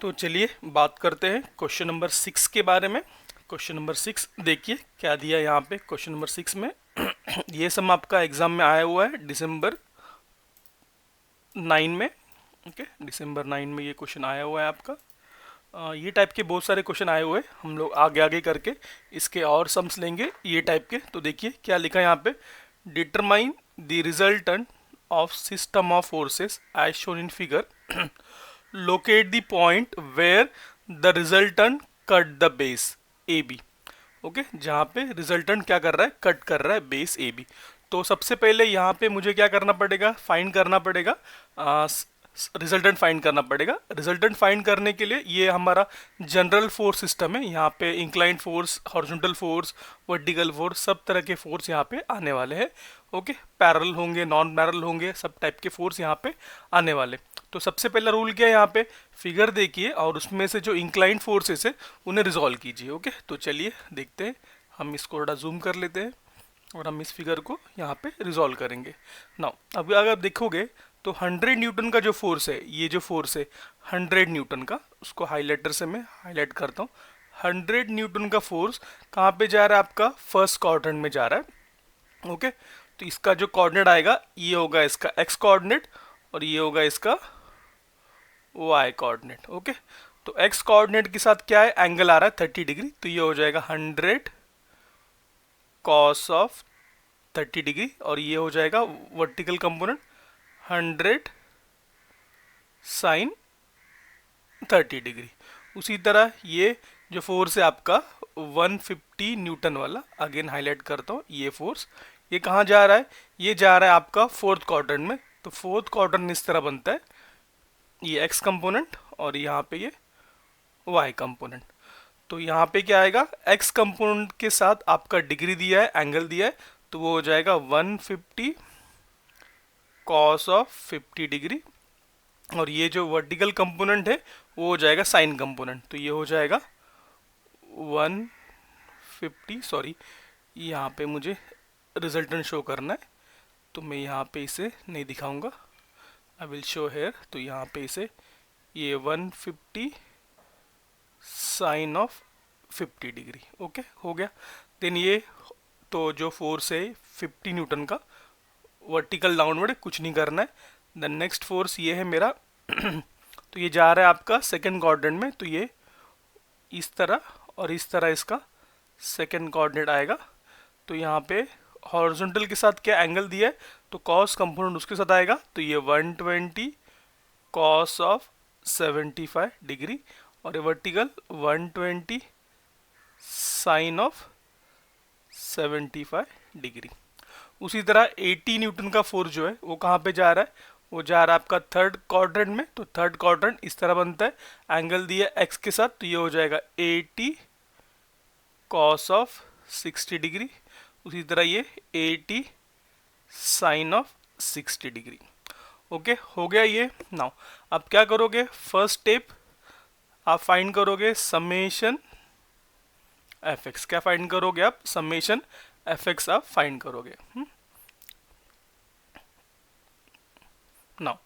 तो चलिए बात करते हैं क्वेश्चन नंबर 6 के बारे में। क्वेश्चन नंबर 6 देखिए क्या दिया यहाँ पे क्वेश्चन नंबर 6 में। ये सम आपका एग्जाम में आया हुआ है दिसंबर 9 में। ओके, दिसंबर 9 में ये क्वेश्चन आया हुआ है आपका। ये टाइप के बहुत सारे क्वेश्चन आए हुए हैं, हम लोग आगे आगे करके इसके और सम्स लेंगे ये टाइप के। तो देखिए क्या लिखा है यहाँ पे, determine the resultant of system of forces as shown in figure, locate the point where the resultant cut the base AB। Okay, जहाँ पे रिजल्टेंट क्या कर रहा है, कट कर रहा है बेस AB। तो सबसे पहले यहाँ पे मुझे क्या करना पड़ेगा, फाइंड करना पड़ेगा, रिजल्टेंट फाइंड करना पड़ेगा। रिजल्टेंट फाइंड करने के लिए ये हमारा जनरल फोर्स सिस्टम है। यहाँ पे inclined force, horizontal force, vertical force, सब तरह के फोर्स यहाँ पे आने वाले हैं। ओके, पैरेलल होंगे, नॉन पैरेलल होंगे, सब टाइप के फोर्स यहाँ पे आने वाले। तो सबसे पहला रूल क्या है, यहाँ पे फिगर देखिए और उसमें से जो इंक्लाइंड फोर्सेस है उन्हें रिजॉल्व कीजिए। ओके, तो चलिए देखते हैं, हम इसको थोड़ा जूम कर लेते हैं और हम इस फिगर को यहाँ पे रिजॉल्व करेंगे। नाउ अभी अगर देखोगे तो 100 न्यूटन का जो फोर्स है, ये जो फोर्स है 100 न्यूटन का, उसको हाईलाइटर से मैं हाईलाइट करता हूँ। 100 न्यूटन का फोर्स कहाँ पे जा रहा है, आपका फर्स्ट क्वाड्रेंट में जा रहा है। ओके, तो इसका जो कोऑर्डिनेट आएगा ये होगा इसका एक्स कोऑर्डिनेट और ये होगा इसका वाई कोऑर्डिनेट। ओके, तो एक्स कोऑर्डिनेट के साथ क्या है, एंगल आ रहा है 30 डिग्री, तो ये हो जाएगा 100 कॉस ऑफ 30 डिग्री और ये हो जाएगा वर्टिकल कंपोनेंट 100 साइन 30 डिग्री। उसी तरह ये जो फोर्स है आपका 150 न्यूटन वाला, अगेन हाईलाइट करता हूँ, ये फोर्स ये कहाँ जा रहा है, ये जा रहा है आपका फोर्थ क्वाड्रेंट में। तो फोर्थ क्वाड्रेंट इस तरह बनता है, ये एक्स कंपोनेंट और यहाँ पे ये वाई कंपोनेंट। तो यहाँ पे क्या आएगा, एक्स कंपोनेंट के साथ आपका डिग्री दिया है, एंगल दिया है, तो वो हो जाएगा 150 कॉस ऑफ 50 डिग्री और ये जो वर्टिकल कंपोनेंट है वो हो जाएगा साइन कंपोनेंट, तो ये हो जाएगा 150, सॉरी यहाँ पे मुझे रिजल्टेंट शो करना है तो मैं यहाँ पे इसे नहीं दिखाऊंगा, आई विल शो हेयर। तो यहाँ पे इसे ये 150 साइन ऑफ 50 डिग्री। ओके, हो गया। देन ये तो जो फोर्स है 50 न्यूटन का, वर्टिकल डाउनवर्ड, कुछ नहीं करना है। द नेक्स्ट फोर्स ये है मेरा तो ये जा रहा है आपका सेकंड क्वाड्रेंट में, तो ये इस तरह और इस तरह इसका सेकंड कोऑर्डिनेट आएगा। तो यहाँ पे हॉरिजॉन्टल के साथ क्या एंगल दिया है, तो कॉस कंपोनेंट उसके साथ आएगा, तो ये 120 कॉस ऑफ 75 डिग्री और ये वर्टिकल 120 साइन ऑफ 75 डिग्री। उसी तरह 80 न्यूटन का फोर्स जो है वो कहाँ पे जा रहा है, वो जा रहा है आपका थर्ड क्वाड्रेंट में। तो थर्ड क्वाड्रेंट इस तरह बनता है, एंगल दिया एक्स के साथ, तो ये हो जाएगा 80 कॉस ऑफ 60 डिग्री। उसी तरह ये 80 साइन ऑफ 60 डिग्री। ओके, हो गया ये। नाउ अब क्या करोगे, फर्स्ट स्टेप आप फाइंड करोगे समेशन एफ एक्स। क्या फाइंड करोगे आप, समेशन एफ एक्स आप फाइंड करोगे। नाउ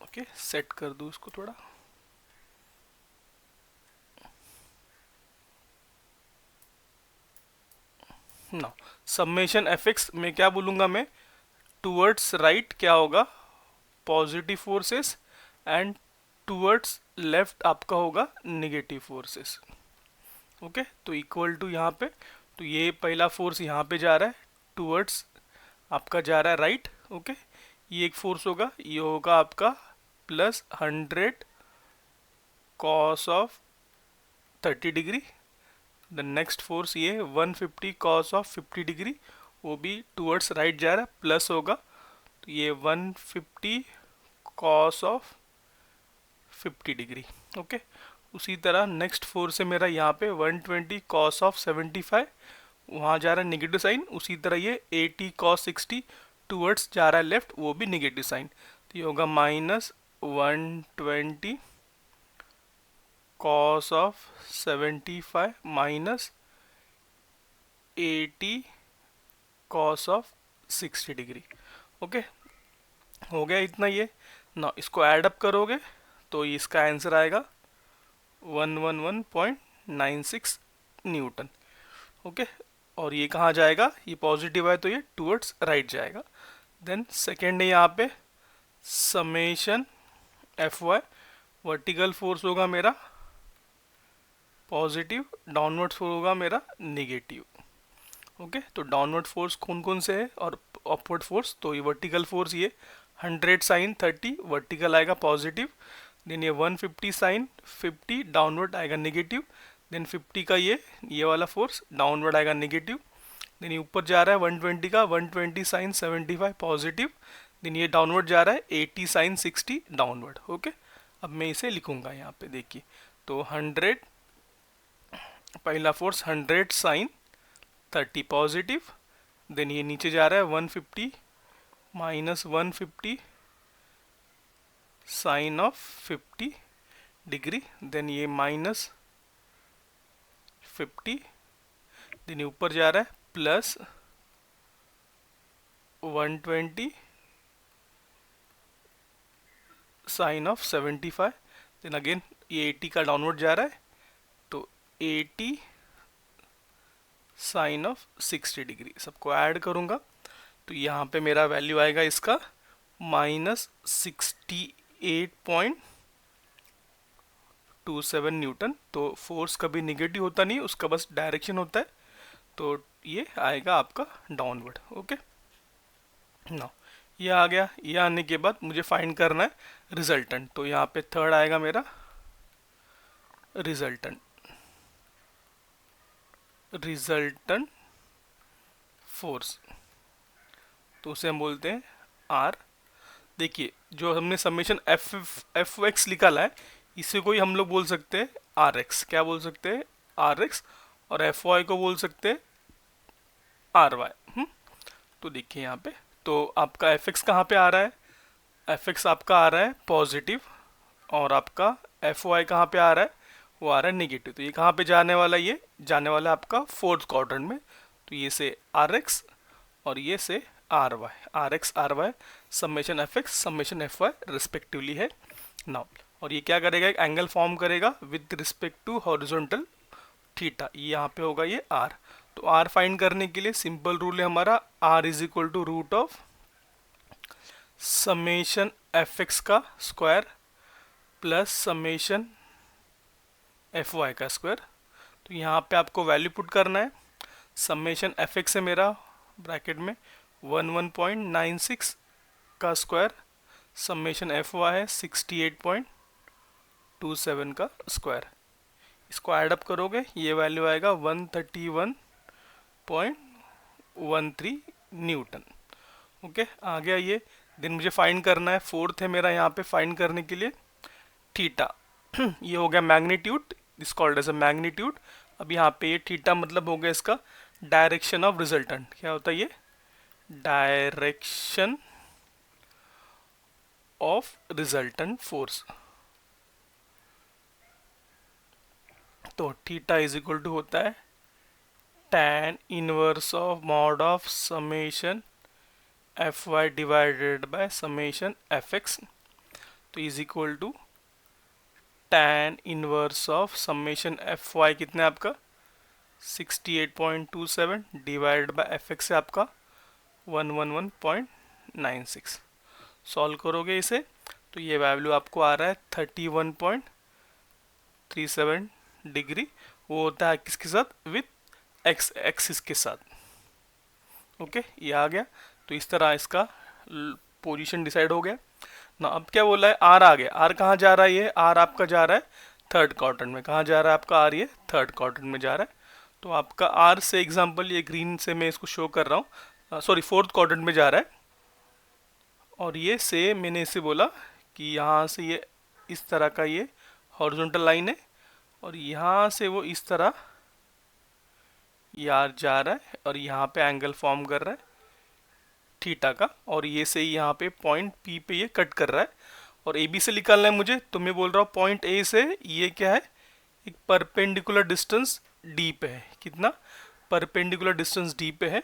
ओके, सेट कर दूँ इसको थोड़ा। नाउ समेशन एफ एक्स में क्या बोलूँगा मैं, टूवर्ड्स राइट क्या होगा, positive forces and towards left आपका होगा नेगेटिव फोर्सेस। ओके, तो इक्वल टू यहाँ पे, तो ये पहला फोर्स यहाँ पे जा रहा है टूवर्ड्स, आपका जा रहा है राइट। ओके, ये एक फोर्स होगा, ये होगा आपका plus 100 cos of 30 degree. The next force ये 150 कॉस ऑफ 50 डिग्री, वो भी टूवर्ड्स राइट जा रहा है, प्लस होगा, तो ये 150 कॉस ऑफ 50 डिग्री। ओके, उसी तरह नेक्स्ट फोर्स है मेरा यहाँ पे 120 कॉस ऑफ 75, वहाँ जा रहा है नेगेटिव साइन। उसी तरह ये 80 कॉस 60 टूवर्ड्स जा रहा है लेफ्ट, वो भी नेगेटिव साइन, तो ये होगा minus 120 cos of 75 minus 80 cos of 60 degree. Okay, हो गया इतना ये ना। इसको ऐड अप करोगे तो इसका आंसर आएगा 111.96 न्यूटन। ओके, और ये कहाँ जाएगा, ये पॉजिटिव है तो ये टूवर्ड्स राइट जाएगा। देन सेकेंड है यहाँ पे summation F Y, vertical force होगा मेरा पॉजिटिव, डाउनवर्ड फोर्स होगा मेरा नेगेटिव। ओके, तो डाउनवर्ड फोर्स कौन कौन से है और अपवर्ड फोर्स, तो ये वर्टिकल फोर्स ये 100 साइन 30 वर्टिकल आएगा पॉजिटिव, देन ये 150 साइन 50 डाउनवर्ड आएगा नेगेटिव, देन 50 का ये वाला फोर्स डाउनवर्ड आएगा नेगेटिव, देन ये ऊपर जा रहा है 120 का 120 साइन 75 पॉजिटिव, देन ये डाउनवर्ड जा रहा है 80 साइन 60 डाउनवर्ड। ओके, अब मैं इसे लिखूंगा यहाँ पे, देखिए तो 100 पहला फोर्स 100 साइन 30 पॉजिटिव, देन ये नीचे जा रहा है 150 minus 150 sine of 50 degree, then ये माइनस 50, देन ये ऊपर जा रहा है plus 120 sine of 75, then again ये 80 का डाउनवर्ड जा रहा है तो 80 साइन ऑफ 60 डिग्री, सबको ऐड करूंगा तो यहाँ पे मेरा वैल्यू आएगा इसका -68.27 न्यूटन। तो फोर्स कभी निगेटिव होता नहीं, उसका बस डायरेक्शन होता है, तो ये आएगा आपका डाउनवर्ड। ओके, ना ये आ गया। ये आने के बाद मुझे फाइंड करना है रिजल्टेंट, तो यहाँ पे थर्ड आएगा मेरा रिजल्टेंट फोर्स, तो उसे हम बोलते हैं आर। देखिए जो हमने समेशन एफ एक्स निकाला है, इसे कोई हम लोग बोल सकते हैं आर एक्स, क्या बोल सकते हैं आर एक्स, और एफ वाई को बोल सकते हैं आर वाई। तो देखिए यहाँ पे तो आपका एफ एक्स कहाँ पे आ रहा है, एफ एक्स आपका आ रहा है पॉजिटिव, और आपका एफ वाई कहाँ पे आ रहा है, वो आ रहा है नेगेटिव। तो ये कहाँ पे जाने वाला, ये जाने वाला है आपका फोर्थ क्वाड्रेंट में, तो ये से आर एक्स और ये से R Y, R X R Y summation F X summation F Y respectively है नाउ। और ये क्या करेगा, एक एंगल फॉर्म करेगा with respect to horizontal theta, ये यहाँ पे होगा ये आर। तो आर फाइंड करने के लिए सिंपल रूल है हमारा, r is equal to root of summation F x का square plus summation F y का स्क्वायर। तो यहाँ पे आपको वैल्यू पुट करना है, समेशन एफ एक्स है मेरा ब्रैकेट में 11.96 का स्क्वायर, समेशन एफ वाई है 68.27 का स्क्वायर। इसको ऐड अप करोगे ये वैल्यू आएगा 131.13 न्यूटन। ओके, आ गया ये। देन मुझे फाइंड करना है, फोर्थ है मेरा यहाँ पे फाइंड करने के लिए थीटा। ये हो गया magnitude, this called as a magnitude. अब यहाँ पे ये थीटा मतलब हो गया इसका डायरेक्शन ऑफ रिजल्टेंट, क्या होता है ये डायरेक्शन ऑफ रिजल्टेंट फोर्स। तो थीटा इज इक्वल टू होता है tan inverse of mod of summation F y divided by summation F x, तो is equal to tan inverse of summation F y कितना है आपका 68.27 डिवाइडेड बाय एफ एक्स है आपका 111.96। Solve करोगे इसे तो ये वैल्यू आपको आ रहा है 31.37 डिग्री, वो होता है किसके साथ, विथ एक्स एक्सिस के साथ। ओके, ये आ गया। तो इस तरह इसका पोजीशन डिसाइड हो गया ना। अब क्या बोला है, आर आ गया। आर कहाँ जा रहा है, ये आर आपका जा रहा है थर्ड क्वाड्रेंट में। कहाँ जा रहा है आपका आर, ये थर्ड क्वाड्रेंट में जा रहा है। तो आपका आर से एग्जांपल ये ग्रीन से मैं इसको शो कर रहा हूँ, सॉरी फोर्थ क्वाड्रेंट में जा रहा है। और ये से मैंने इसे बोला कि यहाँ से ये इस तरह का ये हॉरिजॉन्टल लाइन है, और यहाँ से वो इस तरह यार जा रहा है, और यहाँ पे एंगल फॉर्म कर रहा है थीटा का, और ये से यहाँ पे पॉइंट पी पे ये कट कर रहा है। और ए बी से निकालना है मुझे, तो मैं बोल रहा हूँ पॉइंट ए से ये क्या है, एक परपेंडिकुलर डिस्टेंस डी पे है, कितना परपेंडिकुलर डिस्टेंस डी पे है।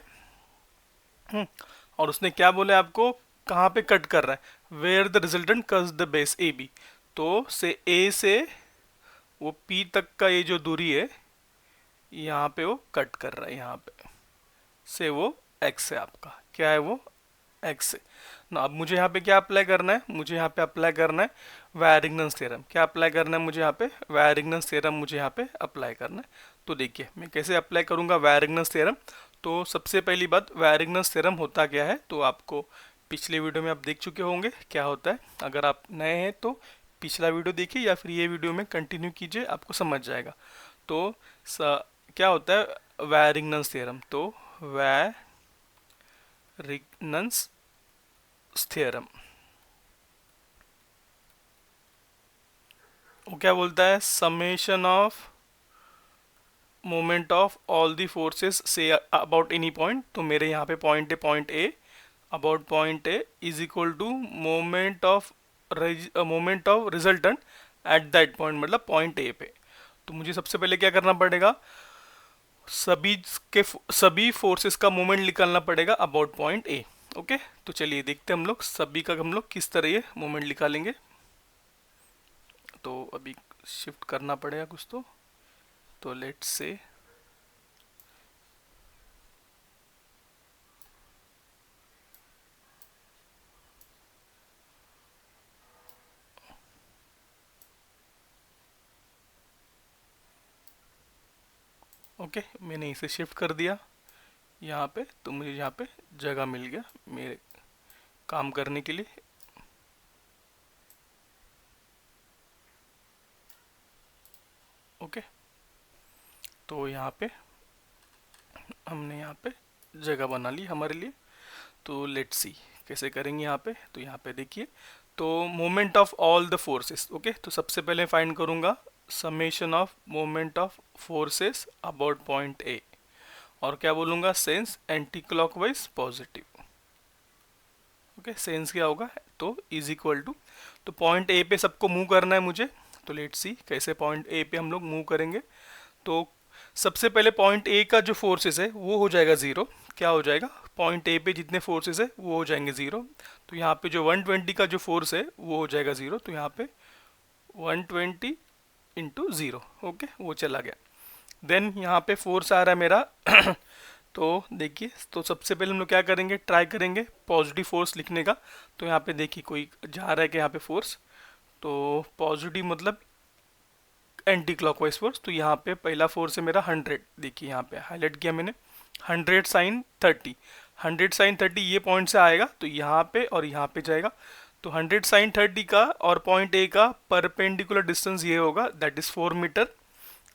और उसने क्या बोला आपको, कहाँ पे कट कर रहा है, where the resultant cuts the base A B. तो से ए से वो पी तक का ये जो दूरी है यहाँ पे वो कट कर रहा है, यहाँ पे से वो एक्स है, आपका क्या है वो एक्स है ना। अब मुझे यहाँ पे क्या अप्लाई करना है, मुझे यहाँ पे अप्लाई करना है वायरिंगटन्स थ्योरम। क्या अप्लाई करना है मुझे यहाँ पे, वायरिंगटन्स थ्योरम मुझे यहाँ पे अप्लाई करना है। तो देखिए मैं कैसे अप्लाई करूँगा वायरिंगटन्स थ्योरम। तो सबसे पहली बात, वायरिंगटन्स थ्योरम होता क्या है, तो आपको पिछले वीडियो में आप देख चुके होंगे क्या होता है। अगर आप नए हैं तो पिछला वीडियो देखिए या फिर ये वीडियो में कंटिन्यू कीजिए, आपको समझ जाएगा। तो क्या होता है वायरिंगटन्स थ्योरम, तो वायरिंगटन्स थ्योरम वो क्या बोलता है, summation of moment of all the forces से अबाउट एनी पॉइंट। तो मेरे यहाँ पे point A about point A is equal to moment of resultant at that point, मतलब पॉइंट ए पे। तो मुझे सबसे पहले क्या करना पड़ेगा, सभी फोर्सेस का मोमेंट निकालना पड़ेगा अबाउट पॉइंट ए। ओके, तो चलिए देखते हैं हम लोग सभी का हम लोग किस तरह ये मोमेंट निकालेंगे। तो अभी शिफ्ट करना पड़ेगा कुछ, तो लेट्स से ओके, मैंने इसे शिफ्ट कर दिया यहाँ पे, तो मुझे यहाँ पे जगह मिल गया मेरे काम करने के लिए। ओके, तो यहाँ पे हमने यहाँ पे जगह बना ली हमारे लिए। तो लेट्स सी कैसे करेंगे यहाँ पे। तो यहाँ पे देखिए, तो moment of all the forces. Okay, तो सबसे पहले फाइंड करूँगा summation of moment of forces about point ए, और क्या बोलूँगा, sense anti clockwise positive. Okay, sense क्या होगा, तो इज इक्वल टू, तो पॉइंट ए पे सबको मूव करना है मुझे। तो लेट्स सी कैसे पॉइंट ए पे हम लोग मूव करेंगे। तो सबसे पहले पॉइंट ए का जो फोर्सेस है वो हो जाएगा ज़ीरो। क्या हो जाएगा, पॉइंट ए पे जितने फोर्सेस है वो हो जाएंगे ज़ीरो। तो यहाँ पे जो 120 का जो फोर्स है वो हो जाएगा ज़ीरो। तो यहाँ पे 120 इंटू ज़ीरो, ओके, वो चला गया। देन यहाँ पे फोर्स आ रहा है मेरा तो देखिए, तो सबसे पहले हम लोग क्या करेंगे, ट्राई करेंगे पॉजिटिव फोर्स लिखने का। तो यहाँ पे देखिए कोई जा रहा है कि यहाँ पे फोर्स, तो पॉजिटिव मतलब एंटी क्लॉकवाइज फोर्स। तो यहाँ पे पहला फोर्स है मेरा 100, देखिए यहाँ पे हाईलाइट किया मैंने, 100 साइन 30। 100 साइन 30 ये पॉइंट से आएगा तो यहाँ पे और यहाँ पे जाएगा। तो 100 साइन 30 का और पॉइंट ए का परपेंडिकुलर डिस्टेंस ये होगा, दैट इज 4 मीटर।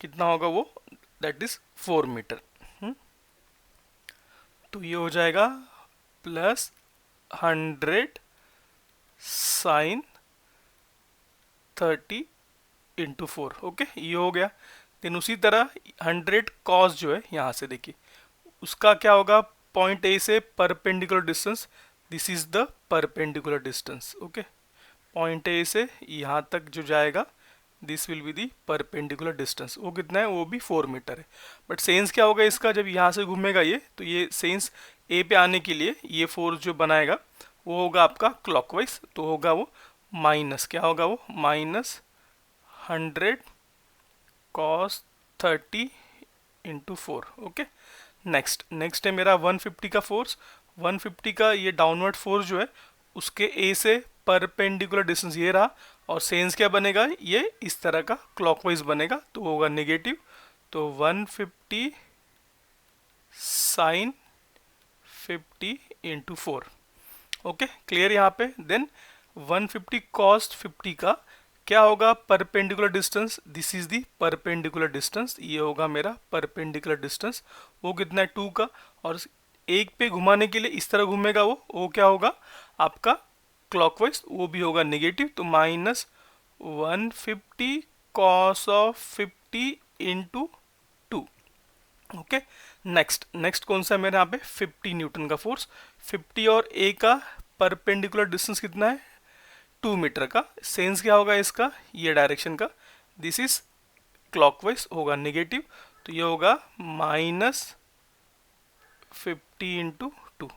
कितना होगा वो, दैट इज 4 मीटर। तो ये हो जाएगा प्लस 100 साइन 30 इंटू 4। ओके, ये हो गया। देन उसी तरह 100 कॉस जो है यहाँ से देखिए उसका क्या होगा, पॉइंट ए से perpendicular distance, this is the perpendicular distance. Okay, point A से यहाँ तक जो जाएगा this will be the perpendicular distance. वो कितना है, वो भी 4 मीटर है। बट सेंस क्या होगा इसका, जब यहाँ से घूमेगा ये, तो ये सेंस ए पे आने के लिए ये फोर्स जो बनाएगा वो होगा आपका क्लॉकवाइज। तो होगा वो माइनस, क्या होगा वो, minus 100 cos 30 into 4। Okay, next है मेरा 150 का फोर्स। 150 का ये डाउनवर्ड फोर्स जो है उसके ए से परपेंडिकुलर डिस्टेंस ये रहा, और सेंस क्या बनेगा, ये इस तरह का क्लॉकवाइज बनेगा, तो होगा नेगेटिव। तो 150 साइन 50 इंटू 4। ओके, क्लियर यहाँ पे। देन 150 कॉस 50 का क्या होगा, perpendicular distance, this is the perpendicular distance, ये होगा मेरा परपेंडिकुलर डिस्टेंस। वो कितना है 2 का, और एक पे घुमाने के लिए इस तरह घूमेगा वो क्या होगा आपका क्लॉकवाइज, वो भी होगा नेगेटिव। तो minus 150 cos of 50 into 2। Okay, next कौन सा है मेरे यहाँ पे, 50 न्यूटन का फोर्स। 50 और ए का परपेंडिकुलर डिस्टेंस कितना है, 2 मीटर का। सेंस क्या होगा इसका, ये डायरेक्शन का, दिस इज क्लॉकवाइज, होगा नेगेटिव। तो ये होगा माइनस 50 इंटू 2।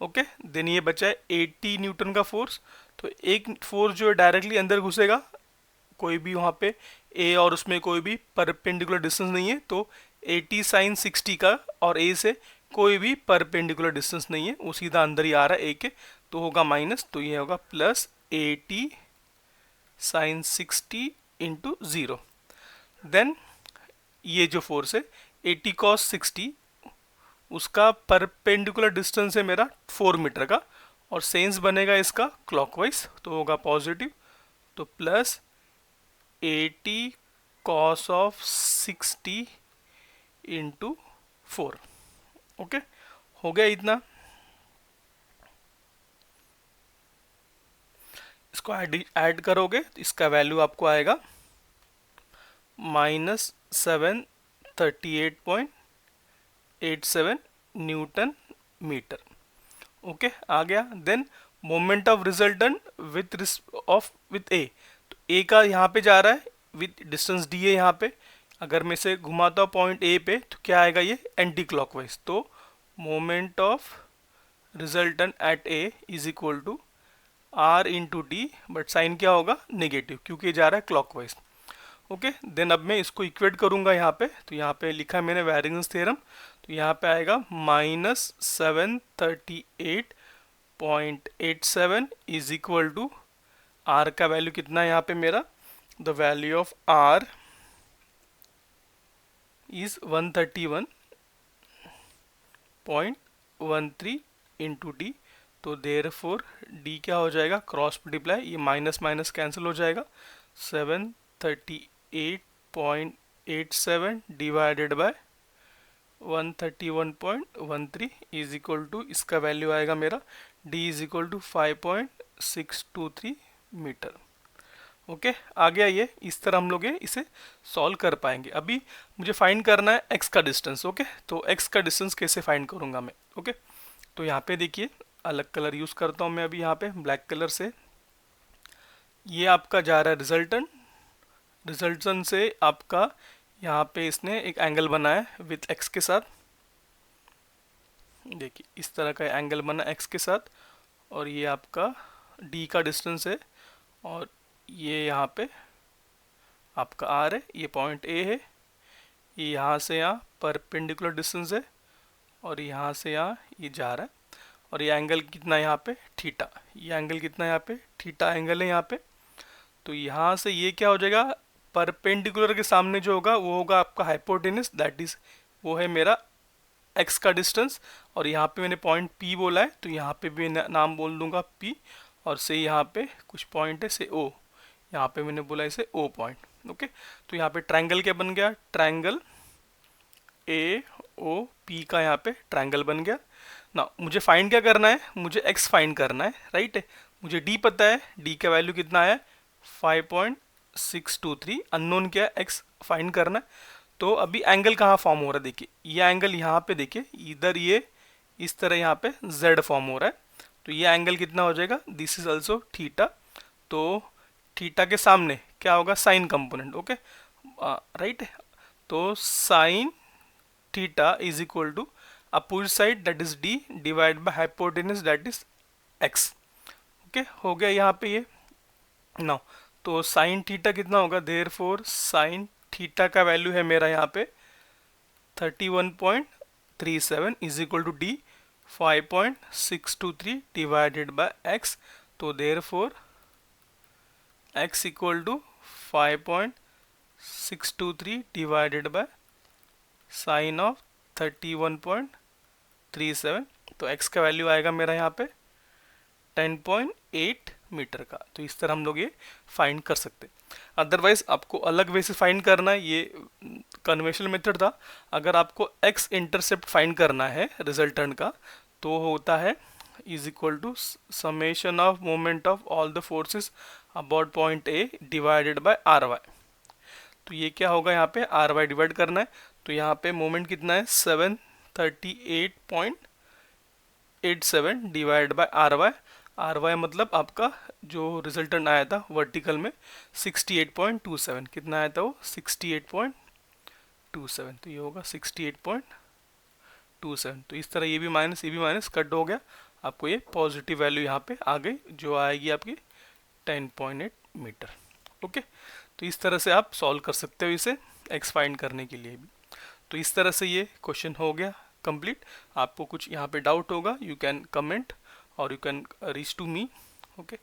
ओके, देन ये बचा है 80 न्यूटन का फोर्स। तो एक फोर्स जो है डायरेक्टली अंदर घुसेगा, कोई भी वहाँ पे ए और उसमें कोई भी परपेंडिकुलर डिस्टेंस नहीं है, तो 80 साइन 60 का और ए से कोई भी परपेंडिकुलर डिस्टेंस नहीं है, वो सीधा अंदर ही आ रहा है ए के, तो होगा माइनस, तो ये होगा प्लस 80 साइन 60 इंटू 0। देन ये जो फोर्स है 80 कॉस 60, उसका परपेंडिकुलर डिस्टेंस है मेरा 4 मीटर का, और सेंस बनेगा इसका क्लॉकवाइज, तो होगा पॉजिटिव, तो plus 80 cos of 60 into 4। Okay, हो गया इतना। इसको ऐड करोगे तो इसका वैल्यू आपको आएगा -738.87 न्यूटन मीटर। ओके, आ गया। Then moment of resultant with a, तो ए का यहाँ पे जा रहा है विथ डिस्टेंस डी है यहाँ पे, अगर मैं इसे घुमाता हूँ पॉइंट ए पे तो क्या आएगा, ये एंटी क्लॉकवाइज, तो moment of resultant at A is equal to R into D, but sign क्या होगा, नेगेटिव, क्योंकि जा रहा है क्लॉकवाइज। ओके, देन अब मैं इसको इक्वेट करूंगा यहाँ पे, तो यहाँ पे लिखा है मैंने वेरिएंस थ्योरम, तो यहाँ पे आएगा -738.87 इज इक्वल टू आर का वैल्यू कितना है यहाँ पे मेरा, the value of r is 131.13 into d, तो देयरफॉर डी क्या हो जाएगा, क्रॉस मल्टीप्लाई, ये माइनस माइनस कैंसिल हो जाएगा, 738.87 divided by 131.13 is equal to, इसका वैल्यू आएगा मेरा d is equal to 5.623 metre. Okay, आ गया ये, इस तरह हम लोग इसे सॉल्व कर पाएंगे। अभी मुझे फाइंड करना है x का डिस्टेंस। ओके, तो x का डिस्टेंस कैसे फाइंड करूंगा मैं। ओके, तो यहाँ पे देखिए अलग कलर यूज़ करता हूँ मैं अभी, यहाँ पे ब्लैक कलर से, ये आपका जा रहा है रिजल्टेंट से आपका यहाँ पे इसने एक एंगल बनाया विथ x के साथ, देखिए इस तरह का एंगल बना x के साथ, और ये आपका d का डिस्टेंस है, और ये यहाँ पे आपका r है, ये पॉइंट a है, ये यहाँ से यहाँ परपेंडिकुलर डिस्टेंस है, और यहाँ से यहाँ ये जा रहा है, और ये एंगल कितना यहाँ पे, थीटा, ये एंगल कितना यहाँ पे, थीटा एंगल है यहाँ पे। तो यहाँ से ये क्या हो जाएगा, परपेंडिकुलर के सामने जो होगा वो होगा आपका हाइपोटेनस, दैट इज वो है मेरा x का डिस्टेंस, और यहाँ पे मैंने पॉइंट P बोला है, तो यहाँ पे भी नाम बोल दूंगा P, और से यहाँ पे कुछ पॉइंट है से O, यहाँ पे मैंने बोला इसे O पॉइंट। ओके, तो यहाँ पे ट्रायंगल क्या बन गया, ट्रायंगल AOP का यहाँ पे ट्रायंगल बन गया ना। मुझे फाइंड क्या करना है, मुझे x फाइंड करना है, राइट है। मुझे d पता है, d का वैल्यू कितना है 5.623, अननोन क्या है x फाइंड करना है। तो अभी एंगल कहाँ फॉर्म हो रहा है, देखिए ये एंगल यहाँ पे, देखिए इधर ये इस तरह यहाँ पे z फॉर्म हो रहा है, तो ये एंगल कितना हो जाएगा, दिस इज ऑल्सो थीटा, तो थीटा के सामने क्या होगा, साइन कंपोनेंट। ओके, राइट है, तो sine theta is equal to opposite side that is d divide by hypotenuse that is x। Okay, हो गया यहाँ पे ये नाउ, तो साइन थीटा कितना होगा, देयरफॉर साइन थीटा का वैल्यू है मेरा यहाँ पे 31.37 is equal to d 5.623 divided by x, तो therefore x equal to 5.623 divided by sine of 31.37, तो x का वैल्यू आएगा मेरा यहाँ पे 10.8 मीटर का। तो इस तरह हम लोग ये फाइंड कर सकते हैं। अदरवाइज आपको अलग वे से फाइंड करना है, ये कन्वेंशनल मेथड था। अगर आपको x इंटरसेप्ट फाइंड करना है रिजल्टेंट का, तो होता है is equal to summation of moment of all the forces about point A divided by R Y. तो ये क्या होगा, यहाँ पे आर वाई डिवाइड करना है, तो यहाँ पे मोमेंट कितना है 738.87 डिवाइड बाय आर वाई मतलब आपका जो रिजल्टेंट आया था वर्टिकल में 68.27, कितना आया था वो 68.27, तो ये होगा 68.27। 10.27। तो इस तरह ये भी माइनस कट हो गया, आपको ये पॉजिटिव वैल्यू यहाँ पे आ गई जो आएगी आपकी 10.8 मीटर। ओके, तो इस तरह से आप सॉल्व कर सकते हो इसे एक्स फाइंड करने के लिए भी। तो इस तरह से ये क्वेश्चन हो गया कंप्लीट। आपको कुछ यहाँ पे डाउट होगा, यू कैन कमेंट और you can reach to me. Okay,